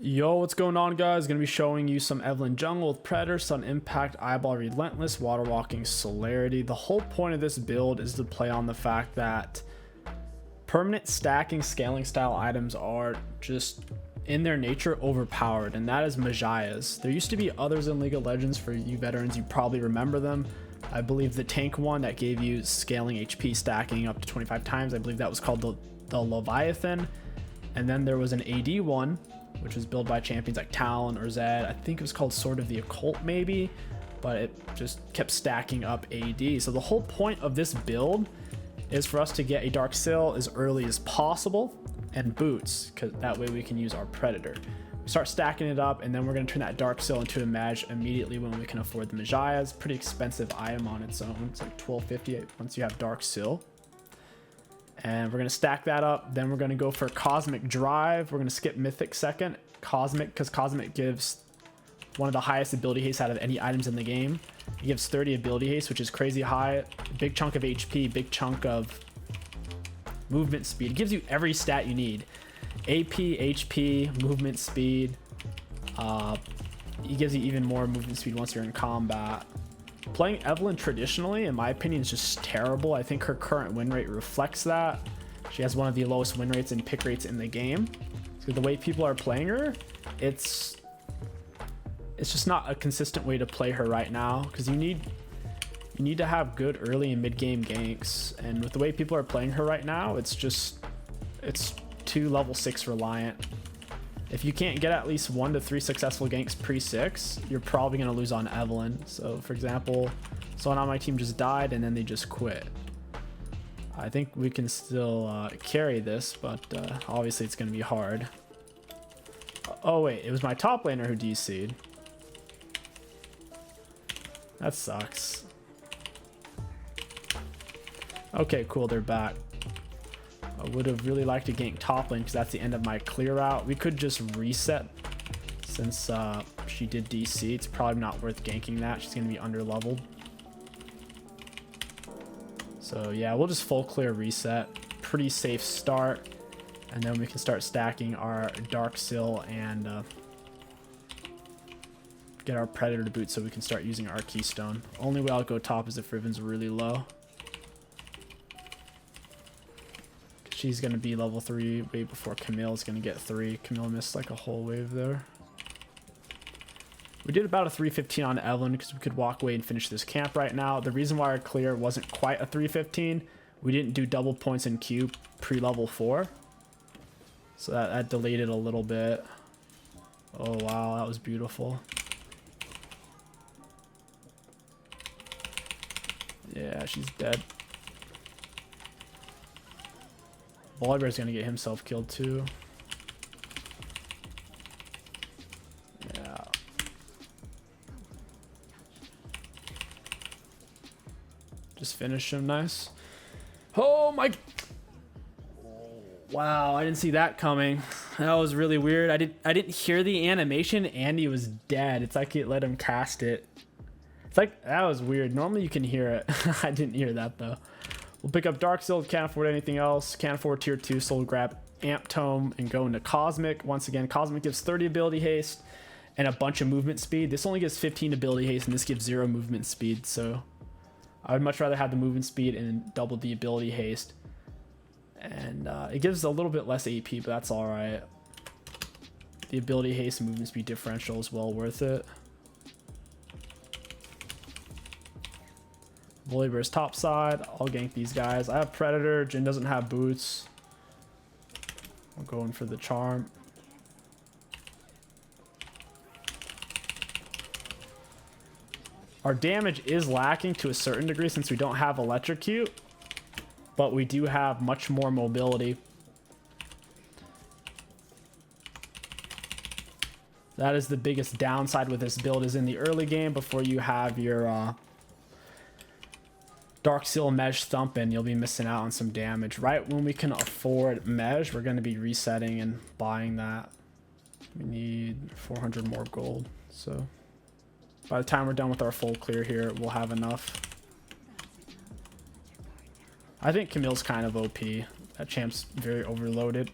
Yo, what's going on, guys? Gonna be showing you some Evelynn jungle with Predator, Sun Impact, Eyeball, Relentless, Water Walking, Celerity. The whole point of this build is to play on the fact that permanent stacking scaling style items are just in their nature overpowered, and that is Majia's. There used to be others in League of Legends. For you veterans, you probably remember them. I believe the tank one that gave you scaling HP stacking up to 25 times, I believe that was called the Leviathan. And then there was an AD one, which was built by champions like Talon or Zed. I think it was called Sword of the Occult maybe, but it just kept stacking up AD. So the whole point of this build is for us to get a Dark Sill as early as possible and boots, because that way we can use our Predator. We start stacking it up, and then we're going to turn that Dark Sill into a Maj immediately when we can afford the Majia's. Pretty expensive item on its own. It's like $12.50 once you have Dark Sill. And we're going to stack that up. Then we're going to go for Cosmic Drive. We're going to skip Mythic second. Cosmic, because Cosmic gives one of the highest ability haste out of any items in the game. It gives 30 ability haste, which is crazy high. Big chunk of HP, big chunk of movement speed. It gives you every stat you need. AP, HP, movement speed. It gives you even more movement speed once you're in combat. Playing Evelynn traditionally, in my opinion, is just terrible. I think her current win rate reflects that. She has one of the lowest win rates and pick rates in the game. So the way people are playing her, it's just not a consistent way to play her right now, because you need to have good early and mid game ganks. And with the way people are playing her right now, it's too level 6 reliant. If you can't get at least 1 to 3 successful ganks pre-6, you're probably going to lose on Evelynn. So for example, someone on my team just died and then they just quit. I think we can still carry this, but obviously it's going to be hard. Oh wait, it was my top laner who DC'd. That sucks. Okay, cool, they're back. I would have really liked to gank top lane because that's the end of my clear route. We could just reset since she did DC. It's probably not worth ganking that. She's going to be under leveled. So yeah, we'll just full clear reset. Pretty safe start. And then we can start stacking our Dark Sill and get our Predator to boot so we can start using our Keystone. Only way I'll go top is if Riven's really low. She's going to be level 3 way before Camille's going to get 3. Camille missed like a whole wave there. We did about a 315 on Evelynn because we could walk away and finish this camp right now. The reason why our clear wasn't quite a 315, we didn't do double points in Q pre-level 4. So that delayed it a little bit. Oh wow, that was beautiful. Yeah, she's dead. Volibear's gonna get himself killed too. Yeah. Just finish him nice. Oh my. Wow, I didn't see that coming. That was really weird. I didn't hear the animation and he was dead. It's like it let him cast it. It's like, that was weird. Normally you can hear it. I didn't hear that though. We'll pick up Dark Sill, can't afford anything else. Can't afford tier 2, so we'll grab Amp Tome and go into Cosmic. Once again, Cosmic gives 30 ability haste and a bunch of movement speed. This only gives 15 ability haste and this gives 0 movement speed. So I would much rather have the movement speed and double the ability haste. And it gives a little bit less AP, but that's all right. The ability haste and movement speed differential is well worth it. Volibear's top side. I'll gank these guys. I have Predator. Jhin doesn't have boots. I'm going for the charm. Our damage is lacking to a certain degree since we don't have Electrocute, but we do have much more mobility. That is the biggest downside with this build, is in the early game before you have your Dark Sill Mej thumping, you'll be missing out on some damage. Right when we can afford Mej, we're going to be resetting and buying that. We need 400 more gold. So by the time we're done with our full clear here, we'll have enough. I think Camille's kind of OP. That champ's very overloaded.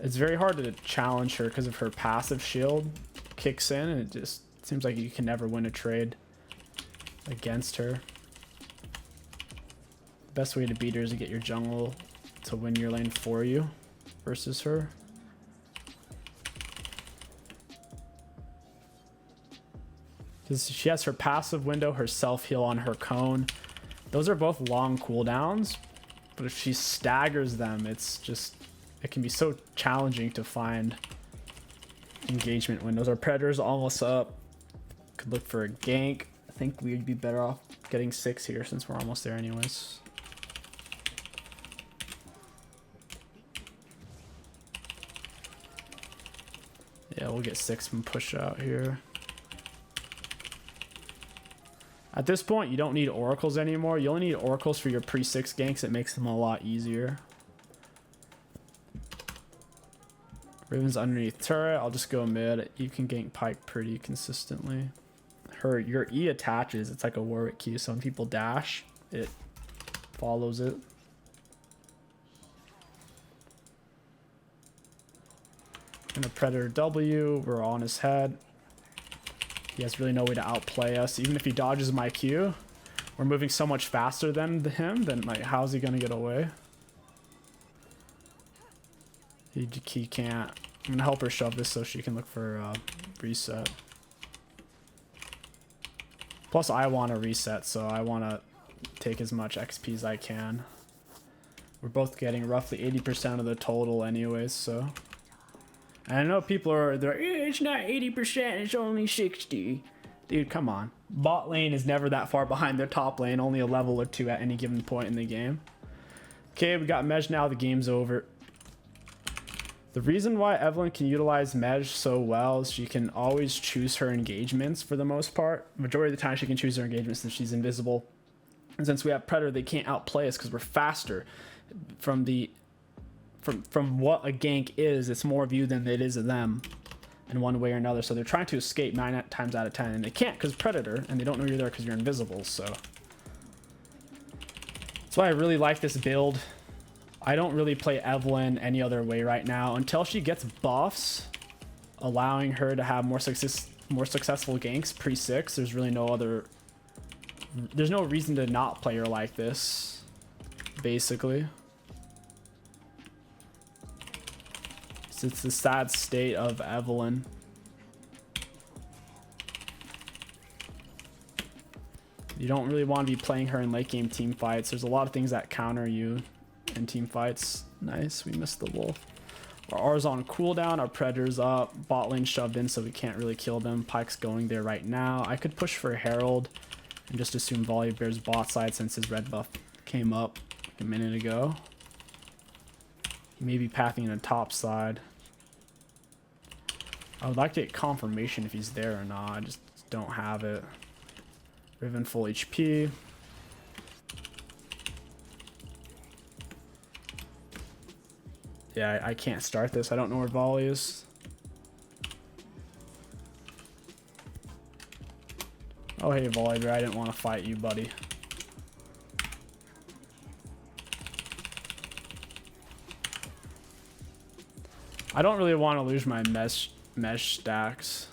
It's very hard to challenge her because of her passive shield kicks in, and it just seems like you can never win a trade against her. The best way to beat her is to get your jungle to win your lane for you versus her. Because she has her passive window, her self-heal on her cone. Those are both long cooldowns, but if she staggers them, it's just, it can be so challenging to find engagement windows. Our Predator's almost up. Could look for a gank. I think we'd be better off getting 6 here since we're almost there anyways. Yeah, we'll get 6 from push out here. At this point, you don't need oracles anymore. You only need oracles for your pre-6 ganks. It makes them a lot easier. Riven's underneath turret. I'll just go mid. You can gank Pyke pretty consistently. Your E attaches. It's like a Warwick Q. So when people dash, it follows it. And a Predator W. We're on his head. He has really no way to outplay us. Even if he dodges my Q, we're moving so much faster than him. Then like, how's he gonna get away? He can't. I'm gonna help her shove this so she can look for reset. Plus, I want to reset, so I want to take as much XP as I can. We're both getting roughly 80% of the total, anyways. So. And I know people are, they're like, it's not 80%, it's only 60. Dude, come on. Bot lane is never that far behind their top lane, only a level or 2 at any given point in the game. Okay, we got Mej now, the game's over. The reason why Evelynn can utilize Mej so well is she can always choose her engagements for the most part. Majority of the time she can choose her engagements since she's invisible. And since we have Predator, they can't outplay us because we're faster. From what a gank is, it's more of you than it is of them in one way or another. So they're trying to escape 9 times out of 10, and they can't because Predator, and they don't know you're there because you're invisible. So that's why I really like this build. I don't really play Evelynn any other way right now until she gets buffs, allowing her to have more successful ganks pre-6. There's really there's no reason to not play her like this, basically. It's the sad state of Evelynn. You don't really want to be playing her in late game team fights. There's a lot of things that counter you in team fights. Nice, we missed the wolf. Our R's on cooldown, our Predator's up, bot lane shoved in so we can't really kill them. Pyke's going there right now. I could push for Herald and just assume Volibear's bot side since his red buff came up a minute ago. He may be pathing in a top side. I would like to get confirmation if he's there or not. I just don't have it. Riven full HP. Yeah, I can't start this. I don't know where Volley is. Oh, hey, Volley, I didn't want to fight you, buddy. I don't really want to lose my mesh stacks.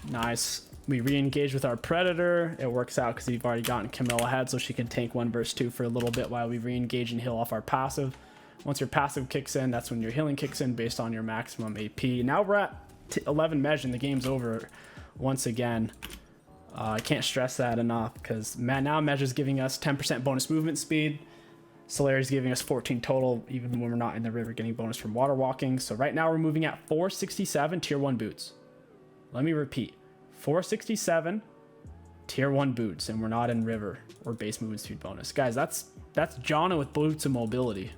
Nice. We re-engage with our Predator. It works out because we've already gotten 𝐒𝐿 ahead, so she can tank 1 versus 2 for a little bit while we re-engage and heal off our passive. Once your passive kicks in, that's when your healing kicks in based on your maximum AP. Now we're at 11 Mej and the game's over once again. I can't stress that enough because now Mej is giving us 10% bonus movement speed. Solari's giving us 14 total, even when we're not in the river, getting bonus from water walking. So right now we're moving at 467 tier 1 boots. Let me repeat, 467 tier 1 boots, and we're not in river or base movement speed bonus. Guys, that's Janna with boots and mobility.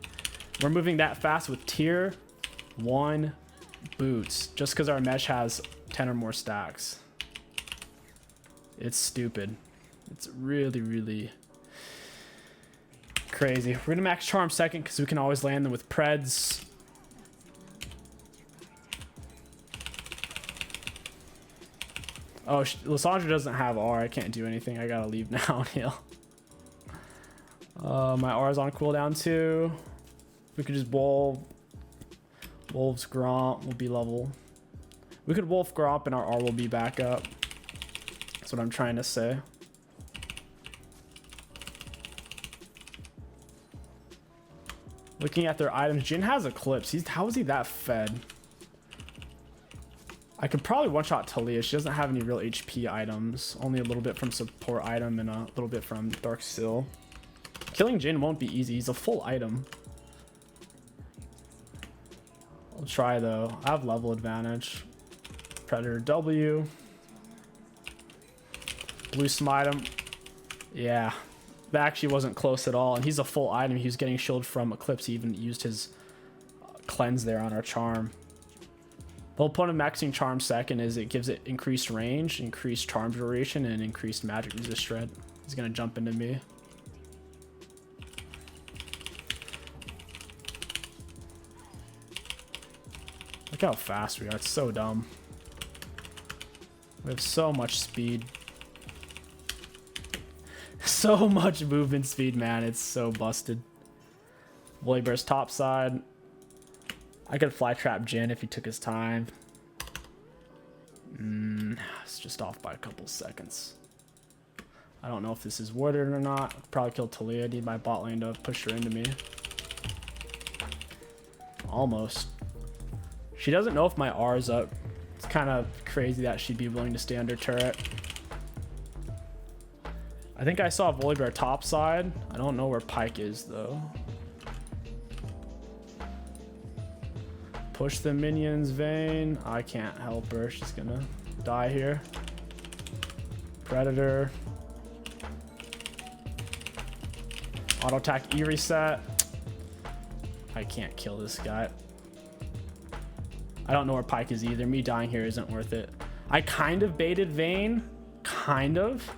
We're moving that fast with tier 1 boots just because our mesh has 10 or more stacks. It's stupid. It's really, really crazy. We're gonna max charm second because we can always land them with Preds. Oh, Lissandra doesn't have R. I can't do anything. I gotta leave now. Heal. My R's on cooldown too. We could just Wolves Gromp will be level. We could Wolf Gromp and our R will be back up. That's what I'm trying to say. Looking at their items, Jhin has 𝐒𝐿𝐴. How is he that fed? I could probably one-shot Taliyah. She doesn't have any real HP items. Only a little bit from support item and a little bit from Dark Seal. Killing Jhin won't be easy. He's a full item. I'll try though. I have level advantage. Predator W. Blue smite him. Yeah. That actually wasn't close at all. And he's a full item. He was getting shield from 𝐒𝐿𝐴. He even used his cleanse there on our charm. The whole point of maxing charm second is it gives it increased range, increased charm duration, and increased magic resist shred. He's gonna jump into me. Look how fast we are. It's so dumb. We have so much speed. So much movement speed, man. It's so busted. Volibear's top side. I could fly trap Jhin if he took his time. It's just off by a couple seconds. I don't know if this is warded or not. I'll probably kill Taliyah. I need my bot lane to push her into me. Almost. She doesn't know if my R is up. It's kind of crazy that she'd be willing to stay under turret. I think I saw Volibear top side. I don't know where Pyke is though. Push the minions, Vayne. I can't help her. She's gonna die here. Predator. Auto attack E reset. I can't kill this guy. I don't know where Pyke is either. Me dying here isn't worth it. I kind of baited Vayne. Kind of.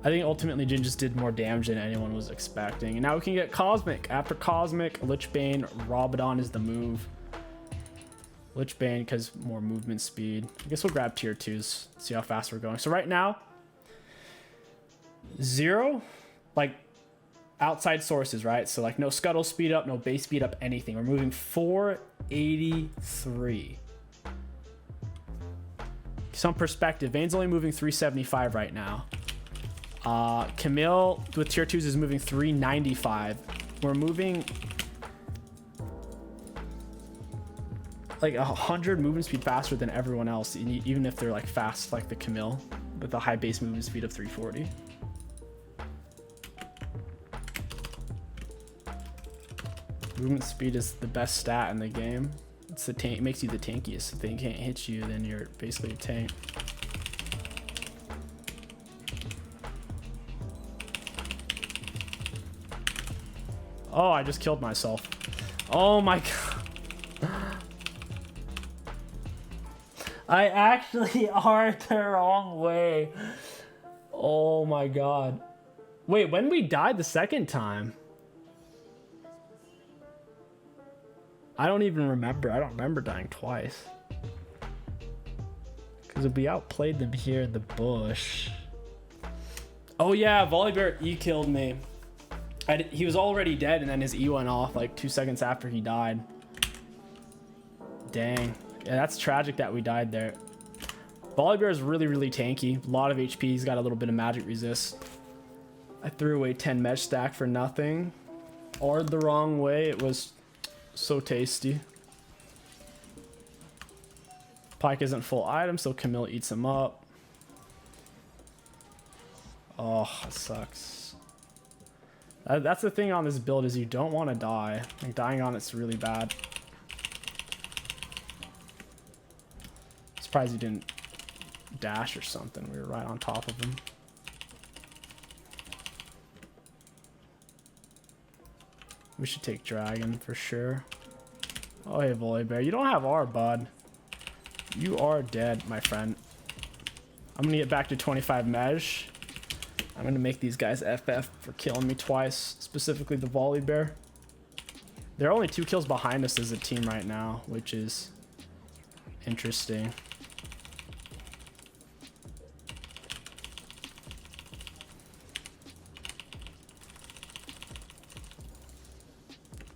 I think ultimately Jhin just did more damage than anyone was expecting. And now we can get Cosmic. After Cosmic, Lich Bane, Rabadon is the move. Lich Bane because more movement speed. I guess we'll grab tier 2s. See how fast we're going. So right now, 0, like outside sources, right? So like no scuttle speed up, no base speed up, anything. We're moving 483. Some perspective, Vayne's only moving 375 right now. 𝐒𝐿𝐴 with tier 2s is moving 395. We're moving like 100 movement speed faster than everyone else, even if they're like fast like the 𝐒𝐿𝐴 with a high base movement speed of 340. Movement speed is the best stat in the game. It's the tank. It makes you the tankiest. If they can't hit you, then you're basically a tank. Oh, I just killed myself. Oh my god. I actually are the wrong way. Oh my god. Wait, when we died the second time? I don't even remember. I don't remember dying twice. Because we outplayed them here in the bush. Oh yeah, Volibear E killed me. He was already dead and then his E went off like 2 seconds after he died. Dang. Yeah, that's tragic that we died there. Volibear is really, really tanky. A lot of HP. He's got a little bit of magic resist. I threw away 10 mesh stack for nothing. Or the wrong way. It was so tasty. Pyke isn't full item, so 𝐒𝐿𝐴 eats him up. Oh, that sucks. That's the thing on this build is you don't want to die. Like dying on it's really bad. Surprised he didn't dash or something. We were right on top of him. We should take dragon for sure. Oh hey Volibear, you don't have R, bud. You are dead, my friend. I'm gonna get back to 25 mesh. I'm gonna make these guys FF for killing me twice, specifically the Volibear. They're only 2 kills behind us as a team right now, which is interesting.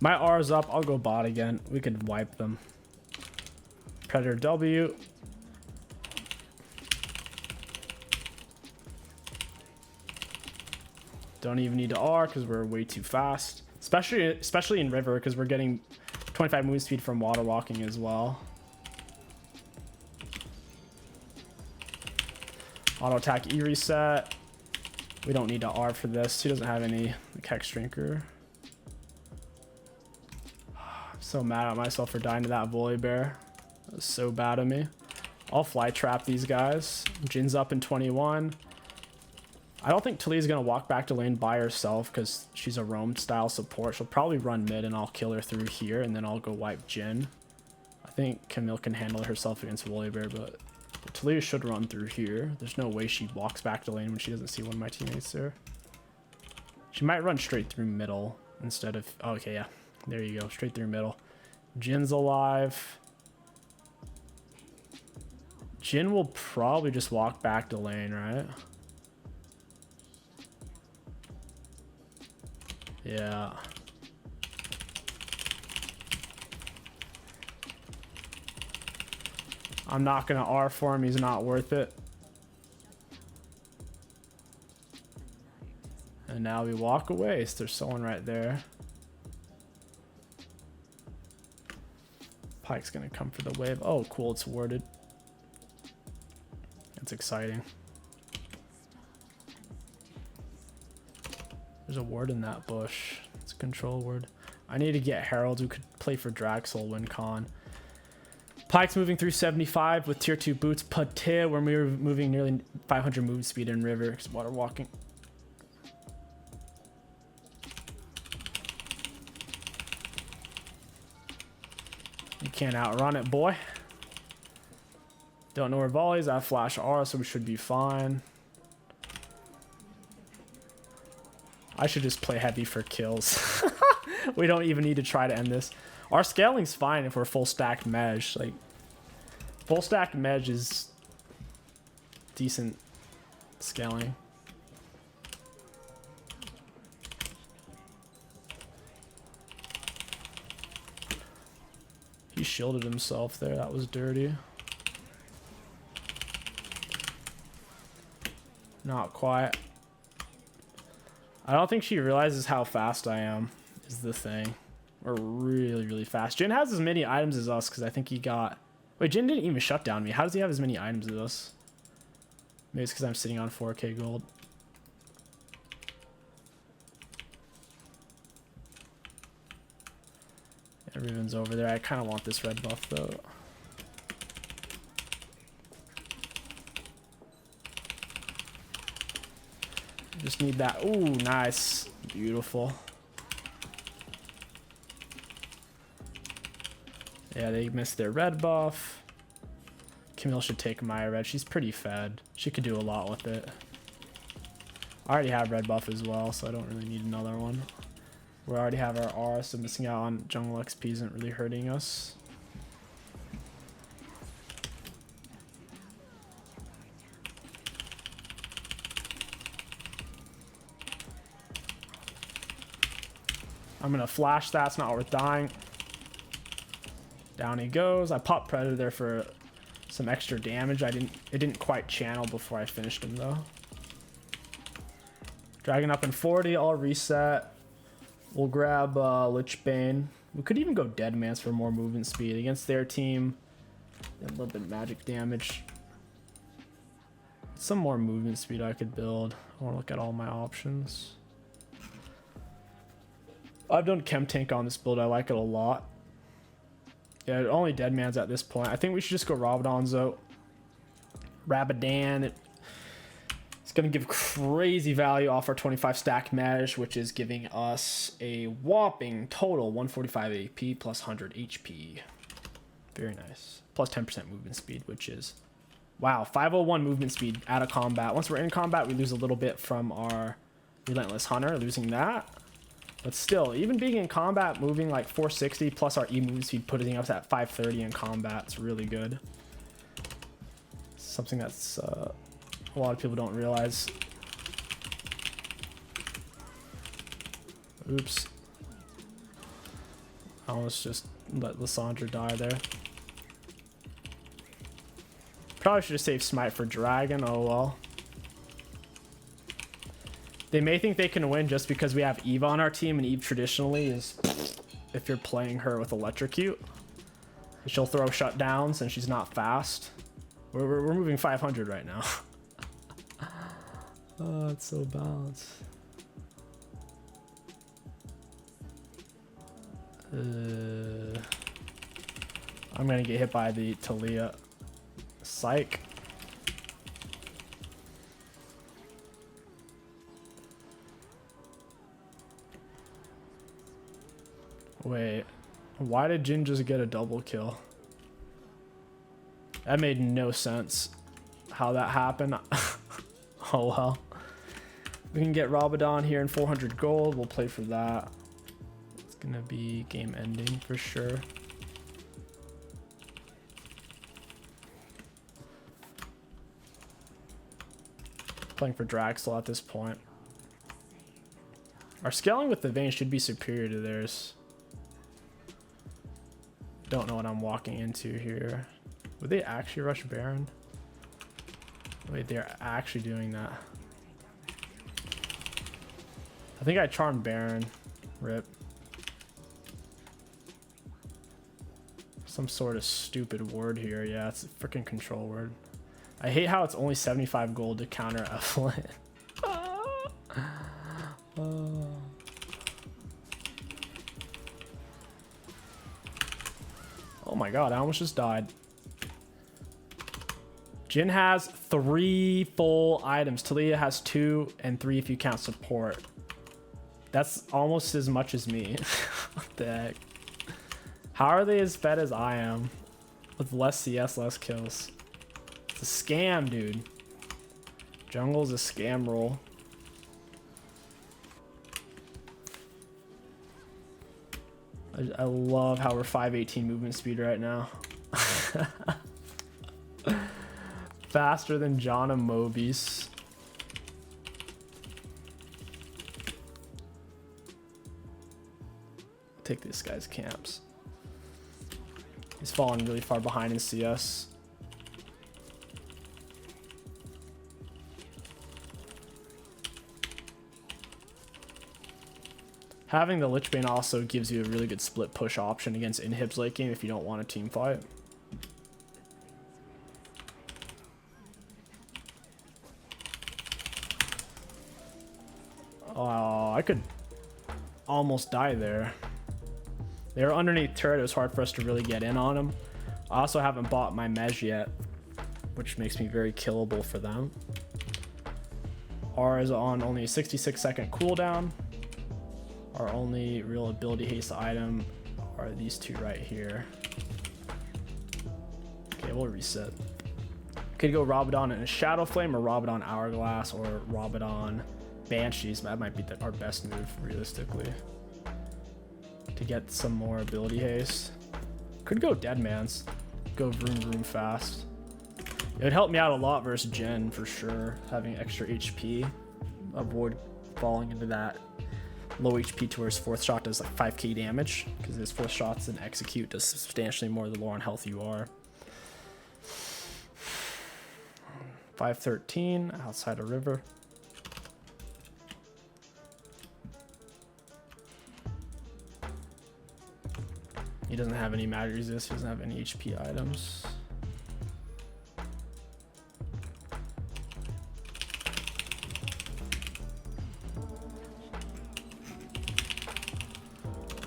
My R is up. I'll go bot again. We could wipe them. Predator W. Don't even need to R because we're way too fast. Especially in river because we're getting 25 move speed from water walking as well. Auto attack E reset. We don't need to R for this. He doesn't have any Hex Drinker. I'm so mad at myself for dying to that Volley Bear. That was so bad of me. I'll fly trap these guys. Jin's up in 21. I don't think Talia's going to walk back to lane by herself because she's a roam style support. She'll probably run mid and I'll kill her through here and then I'll go wipe Jin. I think Camille can handle it herself against Volibear, but Talia should run through here. There's no way she walks back to lane when she doesn't see one of my teammates there. She might run straight through middle instead of... Oh, okay, yeah. There you go. Straight through middle. Jin's alive. Jin will probably just walk back to lane, right? Yeah. I'm not gonna R for him. He's not worth it. And now we walk away. So there's someone right there. Pike's gonna come for the wave. Oh, cool. It's warded. That's exciting. There's a ward in that bush. It's a control ward. I need to get Herald who could play for Draxel, win con. Pike's moving through 75 with tier 2 boots. Pate, we're moving nearly 500 move speed in river because water walking. You can't outrun it, boy. Don't know where volleys. I have flash R, so we should be fine. I should just play heavy for kills. We don't even need to try to end this. Our scaling's fine if we're full stacked Mej. Like, full stacked Mej is decent scaling. He shielded himself there. That was dirty. Not quite. I don't think she realizes how fast I am, is the thing. We're really, really fast. Jin has as many items as us because I think he got... Wait, Jin didn't even shut down me. How does he have as many items as us? Maybe it's because I'm sitting on 4k gold. Everyone's over there. I kind of want this red buff, though. Just need that. Ooh, nice. Beautiful. Yeah, they missed their red buff. Camille should take my red. She's pretty fed. She could do a lot with it. I already have red buff as well, so I don't really need another one. We already have our R, so missing out on jungle XP isn't really hurting us. I'm gonna flash that. It's not worth dying. Down he goes. I popped Predator there for some extra damage. It didn't quite channel before I finished him though. Dragon up in 40. I'll reset. We'll grab Lich Bane. We could even go Deadman's for more movement speed against their team. A little bit of magic damage. Some more movement speed I could build. I want to look at all my options. I've done Chem Tank on this build. I like it a lot. Yeah, only Deadman's at this point. I think we should just go Rabadon though. Rabadan. It's going to give crazy value off our 25 stack Mej, which is giving us a whopping total 145 AP plus 100 HP. Very nice. Plus 10% movement speed, which is... Wow, 501 movement speed out of combat. Once we're in combat, we lose a little bit from our Relentless Hunter, losing that. But still, even being in combat, moving like 460 plus our E movement speed, putting us at 530 in combat, it's really good. Something that's a lot of people don't realize. Oops. I almost just let Lissandra die there. Probably should have saved Smite for Dragon. Oh well. They may think they can win just because we have Eve on our team, and Eve traditionally is, if you're playing her with Electrocute, she'll throw shutdowns and she's not fast. We're moving 500 right now. Oh, it's so balanced. I'm gonna get hit by the Talia. Psych. Wait, why did Jin just get a double kill? That made no sense how that happened. Oh well. We can get Rabadon here in 400 gold. We'll play for that. It's gonna be game ending for sure. Playing for Draxel at this point. Our scaling with the Vayne should be superior to theirs. Don't know what I'm walking into here. Would they actually rush Baron? Wait, they're actually doing that. I think I charmed Baron. Rip. Some sort of stupid word here. Yeah, it's a freaking control word. I hate how it's only 75 gold to counter Evelynn. Oh my god, I almost just died. Jin has 3 full items. Talia has 2 and 3 if you count support. That's almost as much as me. What the heck? How are they as fed as I am? With less CS, less kills. It's a scam, dude. Jungle's a scam roll. I love how we're 518 movement speed right now. Faster than John and Mobius. Take this guy's camps. He's falling really far behind in CS. Having the Lich Bane also gives you a really good split push option against inhibs late game if you don't want a team fight. Oh, I could almost die there. They were underneath turret. It was hard for us to really get in on them. I also haven't bought my Mej yet, which makes me very killable for them. R is on only a 66-second cooldown. Our only real ability haste item are these two right here. Okay, we'll reset. Could go Rabadon and a Shadow Flame, or Rabadon Hourglass, or Rabadon Banshees. That might be our best move, realistically, to get some more ability haste. Could go Deadman's. Go vroom vroom fast. It would help me out a lot versus Jen, for sure. Having extra HP. Avoid falling into that low HP to where his 4th shot does like 5k damage, because his 4th shots and execute does substantially more the lower on health you are. 513 outside a river. He doesn't have any magic resist, he doesn't have any HP items.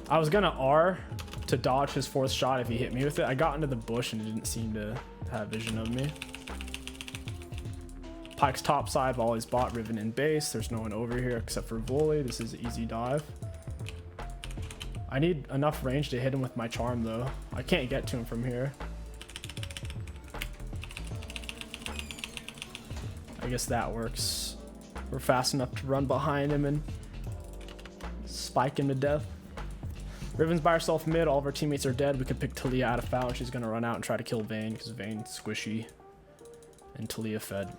I was gonna R to dodge his 4th shot if he hit me with it. I got into the bush and it didn't seem to have vision of me. Pyke's top side, I've always bought Riven in base. There's no one over here except for Volley. This is an easy dive. I need enough range to hit him with my charm though. I can't get to him from here. I guess that works. We're fast enough to run behind him and spike him to death. Riven's by herself mid, all of our teammates are dead. We could pick Talia out of foul. She's gonna run out and try to kill Vayne because Vayne's squishy and Talia fed.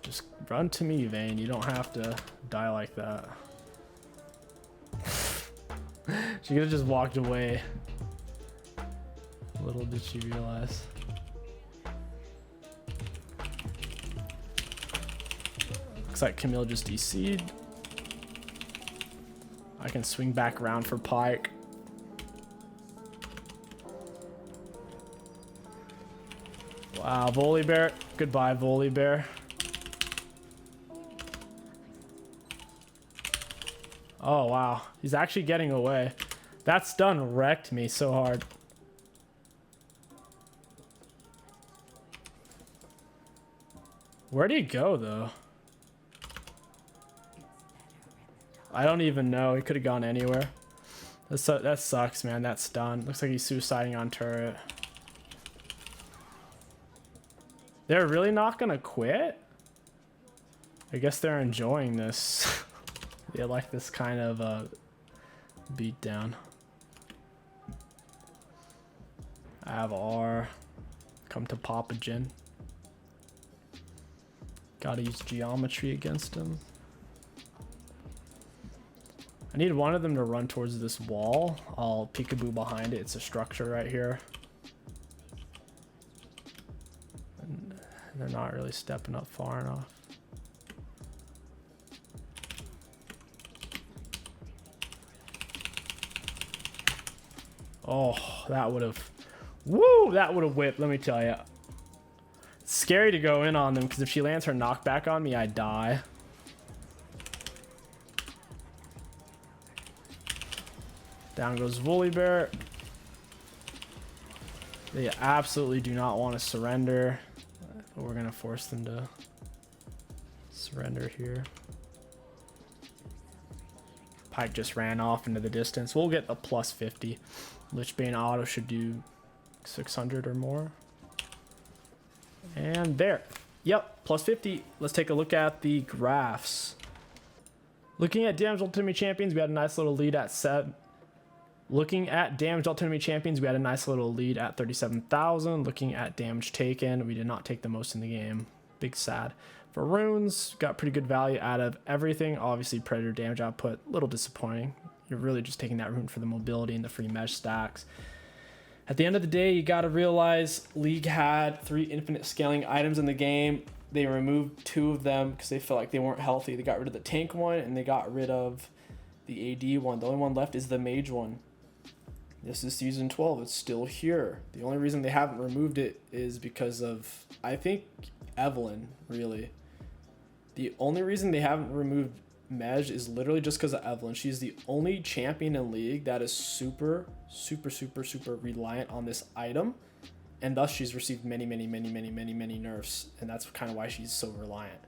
Just run to me, Vayne. You don't have to die like that. She could have just walked away. Little did she realize. Looks like Camille just DC'd. I can swing back around for Pike. Wow, Volibear. Goodbye, Volibear. Oh, wow. He's actually getting away. That stun wrecked me so hard. Where'd he go, though? I don't even know. He could have gone anywhere. That sucks, man. That stun. Looks like he's suiciding on turret. They're really not gonna quit? I guess they're enjoying this. They like this kind of beatdown. I have R. Come to Papa Jin. Gotta use geometry against him. I need one of them to run towards this wall. I'll peekaboo behind it. It's a structure right here. And they're not really stepping up far enough. Oh, that would have... Woo! That would have whipped, let me tell you. It's scary to go in on them, because if she lands her knockback on me, I die. Down goes Volibear. They absolutely do not want to surrender. But we're going to force them to surrender here. Pike just ran off into the distance. We'll get a plus 50. Lichbane auto should do 600 or more. And there. Yep, plus 50. Let's take a look at the graphs. Looking at Damage Ultimate Champions, we had a nice little lead at 7. Looking at Damage Ultimate Champions, we had a nice little lead at 37,000. Looking at damage taken, we did not take the most in the game. Big sad. For runes, got pretty good value out of everything. Obviously, Predator damage output, a little disappointing. You're really just taking that rune for the mobility and the free mesh stacks. At the end of the day, you got to realize League had 3 infinite scaling items in the game. They removed 2 of them because they felt like they weren't healthy. They got rid of the tank one and they got rid of the AD one. The only one left is the mage one. This is season 12. It's still here. The only reason they haven't removed it is because of, I think, Evelynn, really. The only reason they haven't removed Mej is literally just because of Evelynn. She's the only champion in League that is super reliant on this item. And thus she's received many nerfs. And that's kind of why she's so reliant.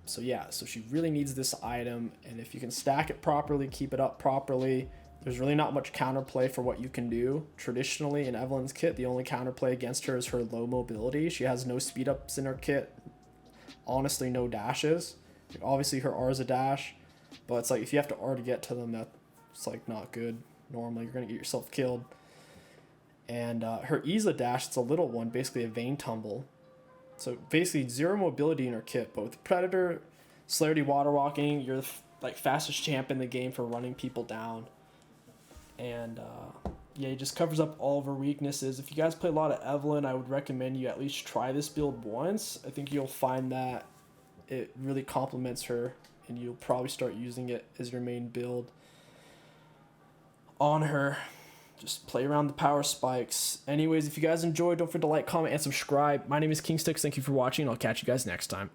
So yeah, so she really needs this item. And if you can stack it properly, keep it up properly, there's really not much counterplay for what you can do. Traditionally, in Evelynn's kit, the only counterplay against her is her low mobility. She has no speed ups in her kit. Honestly, no dashes. Like, obviously, her R is a dash, but it's like if you have to R to get to them, that's like not good. Normally, you're gonna get yourself killed. And her E's a dash. It's a little one, basically a vein tumble. So basically, 0 mobility in her kit. But with Predator, Celerity Water Walking, you're like fastest champ in the game for running people down. And yeah, it just covers up all of her weaknesses. If you guys play a lot of Evelynn, I would recommend you at least try this build once. I think you'll find that it really complements her, and you'll probably start using it as your main build on her. Just play around the power spikes. Anyways, if you guys enjoyed, don't forget to like, comment, and subscribe. My name is 𝐒𝐿𝐂𝐋. Thank you for watching. I'll catch you guys next time.